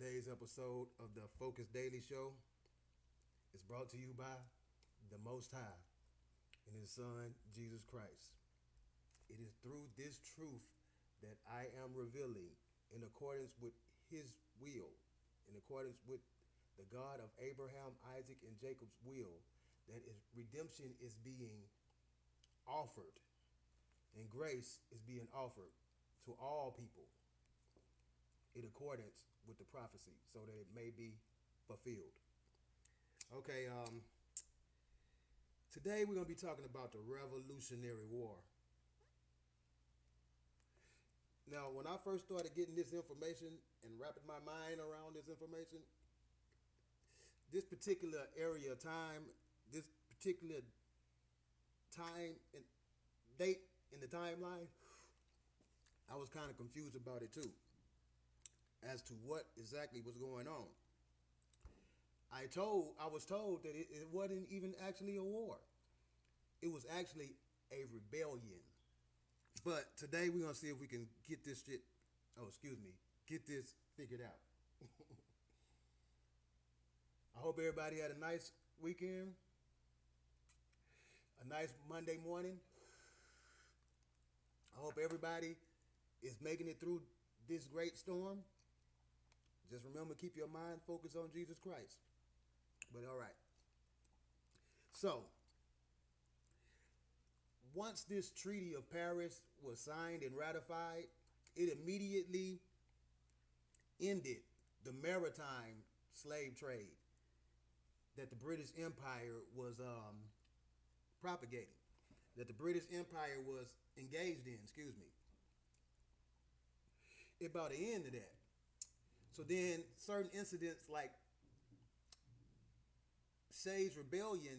Today's episode of the Focus Daily Show is brought to you by the Most High and His Son, Jesus Christ. It is through this truth that I am revealing, in accordance with His will, in accordance with the God of Abraham, Isaac, and Jacob's will, that redemption is being offered and grace is being offered to all people in accordance with the prophecy, so that it may be fulfilled. Okay, today we're going to be talking about the Revolutionary War. Now, when I first started getting this information and wrapping my mind around this information, this particular area of time, this particular time and date in the timeline, I was kind of confused about it too, as to what exactly was going on. I was told that it wasn't even actually a war. It was actually a rebellion. But today we're gonna see if we can get this get this figured out. I hope everybody had a nice weekend, a nice Monday morning. I hope everybody is making it through this great storm. Just remember, keep your mind focused on Jesus Christ. But all right. So, once this Treaty of Paris was signed and ratified, it immediately ended the maritime slave trade that the British Empire was propagating, that the British Empire was engaged in, It brought an end to that. So then certain incidents like Shay's Rebellion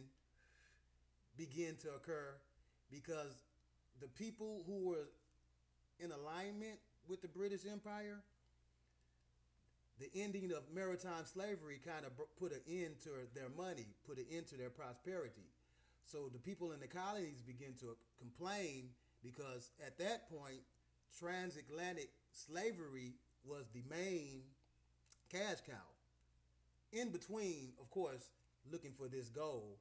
began to occur because the people who were in alignment with the British Empire, the ending of maritime slavery kind of put an end to their money, put an end to their prosperity. So the people in the colonies began to complain because at that point, transatlantic slavery was the main cash cow. In between, of course, looking for this gold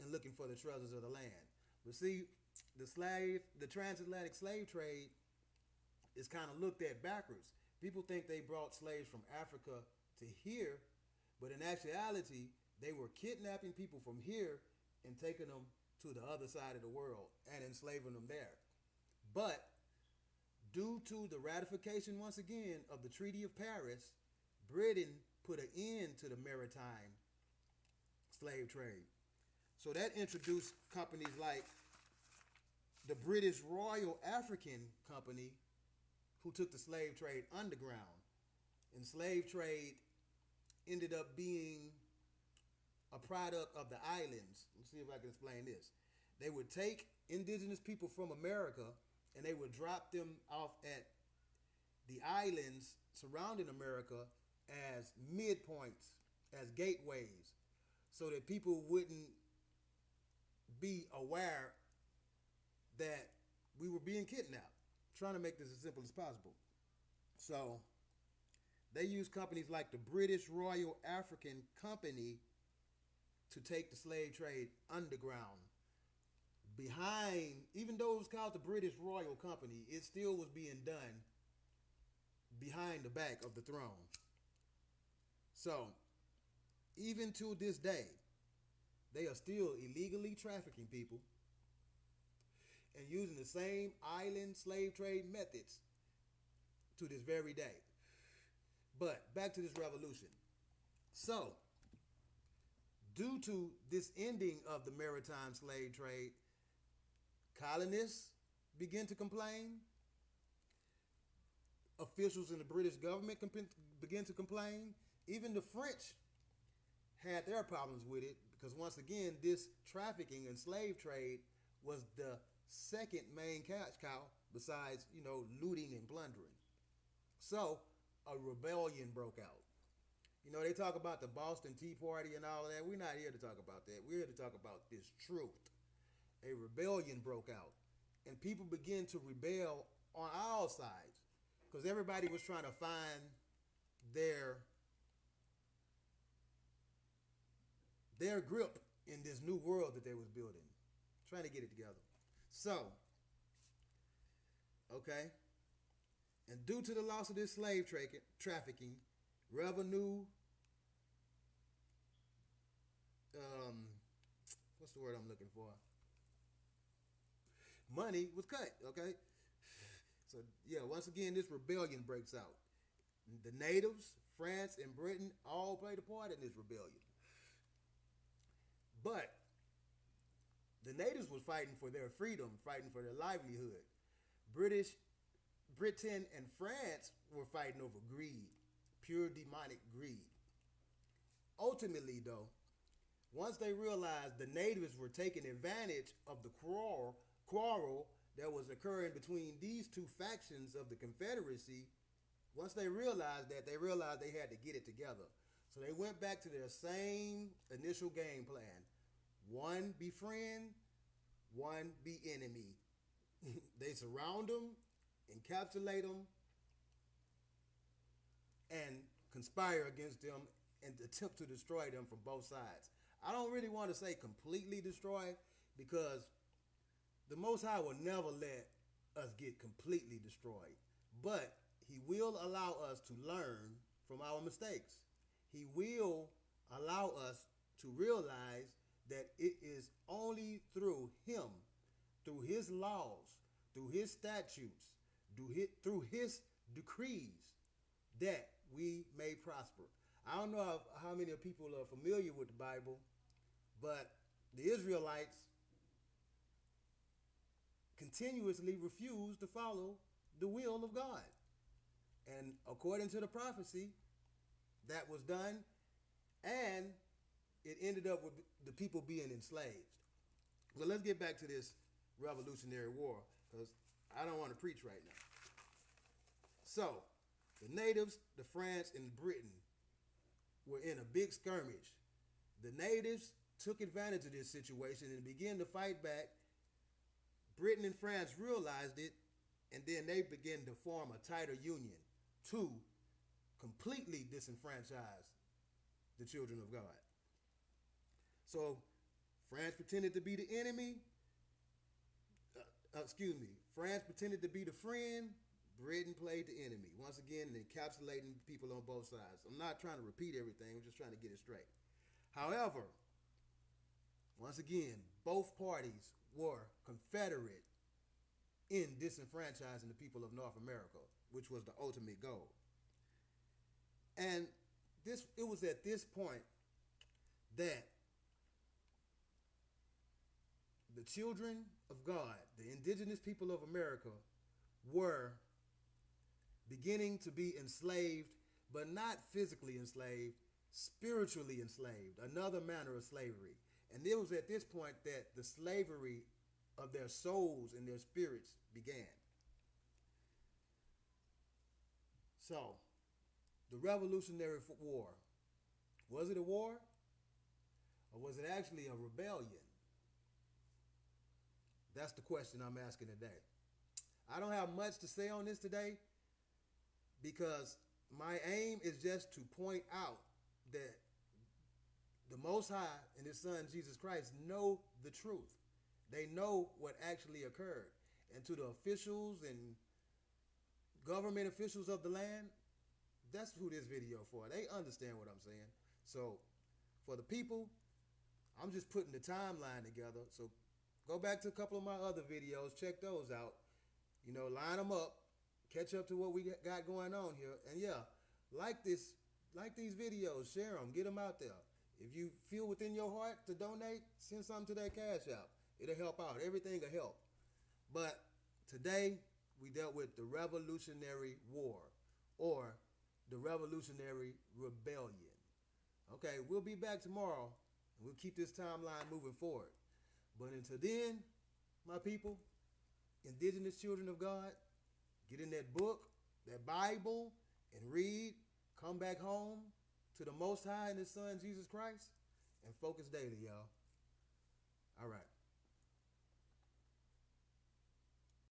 and looking for the treasures of the land. But see, the transatlantic slave trade is kind of looked at backwards. People think they brought slaves from Africa to here, but in actuality, they were kidnapping people from here and taking them to the other side of the world and enslaving them there. But due to the ratification, once again, of the Treaty of Paris, Britain put an end to the maritime slave trade. So that introduced companies like the British Royal African Company, who took the slave trade underground. And slave trade ended up being a product of the islands. Let's see if I can explain this. They would take indigenous people from America and they would drop them off at the islands surrounding America as midpoints, as gateways, so that people wouldn't be aware that we were being kidnapped. Trying to make this as simple as possible. So they use companies like the British Royal African Company to take the slave trade underground. Behind, even though it was called the British Royal Company, it still was being done behind the back of the throne. So, even to this day, they are still illegally trafficking people and using the same island slave trade methods to this very day. But back to this revolution. So, due to this ending of the maritime slave trade, colonists began to complain. Officials in the British government began to complain. Even the French had their problems with it because, once again, this trafficking and slave trade was the second main cash cow besides, looting and plundering. So a rebellion broke out. They talk about the Boston Tea Party and all of that. We're not here to talk about that. We're here to talk about this truth. A rebellion broke out and people began to rebel on all sides because everybody was trying to find their their grip in this new world that they was building, trying to get it together. So, okay, and due to the loss of this slave trafficking, revenue, um, what's the word I'm looking for? Money was cut. Okay, so yeah, once again, this rebellion breaks out. The natives, France, and Britain all played a part in this rebellion. But the natives was fighting for their freedom, fighting for their livelihood. British, Britain, and France were fighting over greed, pure demonic greed. Ultimately, though, once they realized the natives were taking advantage of the quarrel that was occurring between these two factions of the Confederacy, once they realized that, they realized they had to get it together. So they went back to their same initial game plan. One be friend, one be enemy. They surround them, encapsulate them, and conspire against them and attempt to destroy them from both sides. I don't really want to say completely destroy, because the Most High will never let us get completely destroyed. But He will allow us to learn from our mistakes. He will allow us to realize that it is only through Him, through His laws, through His statutes, through His decrees, that we may prosper. I don't know how many people are familiar with the Bible, but the Israelites continuously refused to follow the will of God. And according to the prophecy, that was done, and it ended up with the people being enslaved. So let's get back to this Revolutionary War, because I don't want to preach right now. So, the natives, the France, and Britain were in a big skirmish. The natives took advantage of this situation and began to fight back. Britain and France realized it, and then they began to form a tighter union to completely disenfranchise the children of God. So France pretended to be the enemy. France pretended to be the friend. Britain played the enemy. Once again, encapsulating people on both sides. I'm not trying to repeat everything. I'm just trying to get it straight. However, once again, both parties were confederate in disenfranchising the people of North America, which was the ultimate goal. And it was at this point that the children of God, the indigenous people of America, were beginning to be enslaved, but not physically enslaved, spiritually enslaved, another manner of slavery. And it was at this point that the slavery of their souls and their spirits began. So, the Revolutionary War, was it a war? Or was it actually a rebellion? That's the question I'm asking today. I don't have much to say on this today, because my aim is just to point out that the Most High and His Son Jesus Christ know the truth. They know what actually occurred. And to the officials and government officials of the land, that's who this video for. They understand what I'm saying. So for the people, I'm just putting the timeline together. So go back to a couple of my other videos, check those out. Line them up, catch up to what we got going on here. And yeah, like these videos, share them, get them out there. If you feel within your heart to donate, send something to that Cash App. It'll help out. Everything will help. But today, we dealt with the Revolutionary War, or the Revolutionary Rebellion. Okay, we'll be back tomorrow, and we'll keep this timeline moving forward. But until then, my people, indigenous children of God, get in that book, that Bible, and read. Come back home to the Most High and His Son, Jesus Christ, and focus daily, y'all.